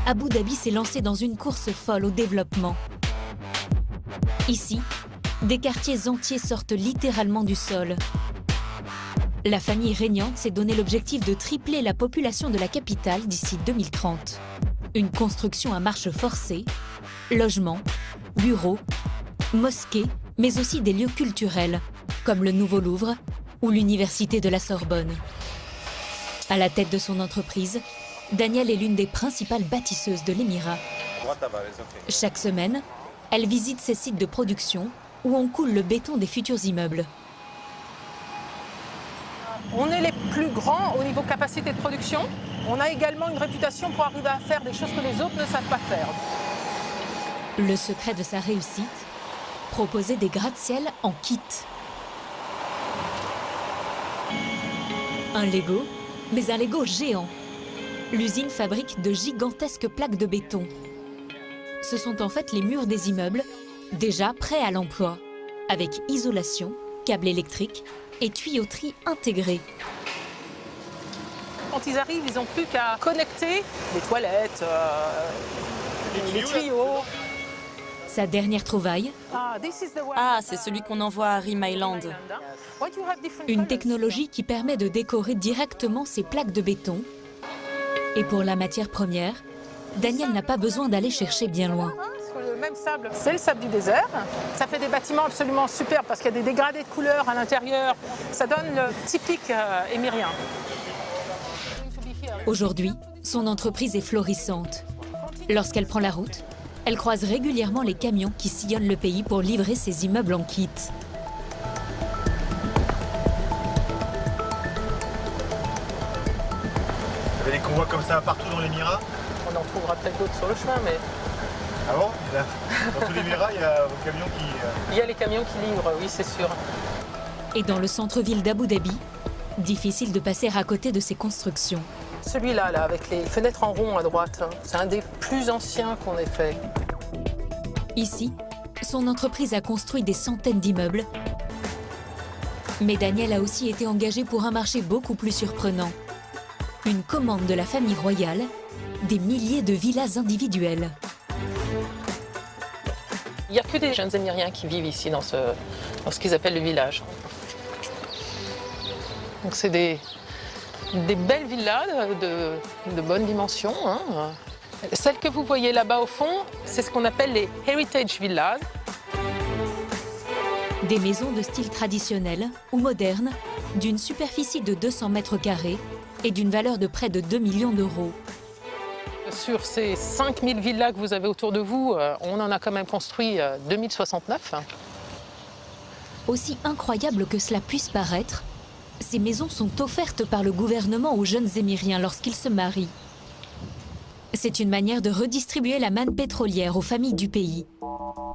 Abu Dhabi s'est lancé dans une course folle au développement. Ici, des quartiers entiers sortent littéralement du sol. La famille régnante s'est donné l'objectif de tripler la population de la capitale d'ici 2030. Une construction à marche forcée, logements, bureaux, mosquées, mais aussi des lieux culturels, comme le Nouveau Louvre ou l'Université de la Sorbonne. À la tête de son entreprise, Danielle est l'une des principales bâtisseuses de l'Émirat. Chaque semaine, elle visite ces sites de production où on coule le béton des futurs immeubles. On est les plus grands au niveau capacité de production. On a également une réputation pour arriver à faire des choses que les autres ne savent pas faire. Le secret de sa réussite, proposer des gratte-ciel en kit. Un Lego, mais un Lego géant. L'usine fabrique de gigantesques plaques de béton. Ce sont en fait les murs des immeubles, déjà prêts à l'emploi, avec isolation, câbles électriques et tuyauterie intégrée. Quand ils arrivent, ils n'ont plus qu'à connecter les toilettes, les tuyaux. Sa dernière trouvaille, c'est celui qu'on envoie à Rim Island. une technologie qui permet de décorer directement ces plaques de béton. Et pour la matière première, Danielle n'a pas besoin d'aller chercher bien loin. Le même sable, c'est le sable du désert. Ça fait des bâtiments absolument superbes parce qu'il y a des dégradés de couleurs à l'intérieur. Ça donne le typique émirien. Aujourd'hui, son entreprise est florissante. Lorsqu'elle prend la route, elle croise régulièrement les camions qui sillonnent le pays pour livrer ses immeubles en kit. Il y avait des convois comme ça partout dans l'Émirat? On en trouvera peut-être d'autres sur le chemin, mais... Ah bon? Dans tout l'Émirat, il y a vos camions qui... Il y a les camions qui livrent, oui, c'est sûr. Et dans le centre-ville d'Abu Dhabi, difficile de passer à côté de ces constructions. Celui-là, là, avec les fenêtres en rond à droite, c'est un des plus anciens qu'on ait fait. Ici, son entreprise a construit des centaines d'immeubles. Mais Danielle a aussi été engagée pour un marché beaucoup plus surprenant. Une commande de la famille royale, des milliers de villas individuelles. Il n'y a que des jeunes émiriens qui vivent ici dans ce qu'ils appellent le village. Donc c'est des belles villas de bonne dimension. Celle que vous voyez là-bas au fond, c'est ce qu'on appelle les Heritage Villas. Des maisons de style traditionnel ou moderne, d'une superficie de 200 mètres carrés et d'une valeur de près de 2 millions d'euros. Sur ces 5000 villas que vous avez autour de vous, on en a quand même construit 2069. Aussi incroyable que cela puisse paraître, ces maisons sont offertes par le gouvernement aux jeunes émiriens lorsqu'ils se marient. C'est une manière de redistribuer la manne pétrolière aux familles du pays.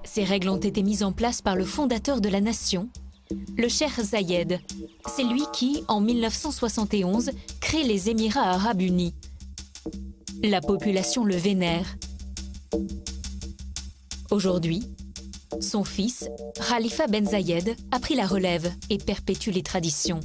Ces règles ont été mises en place par le fondateur de la nation, le Cheikh Zayed. C'est lui qui, en 1971, crée les Émirats arabes unis. La population le vénère. Aujourd'hui, son fils, Khalifa Ben Zayed, a pris la relève et perpétue les traditions.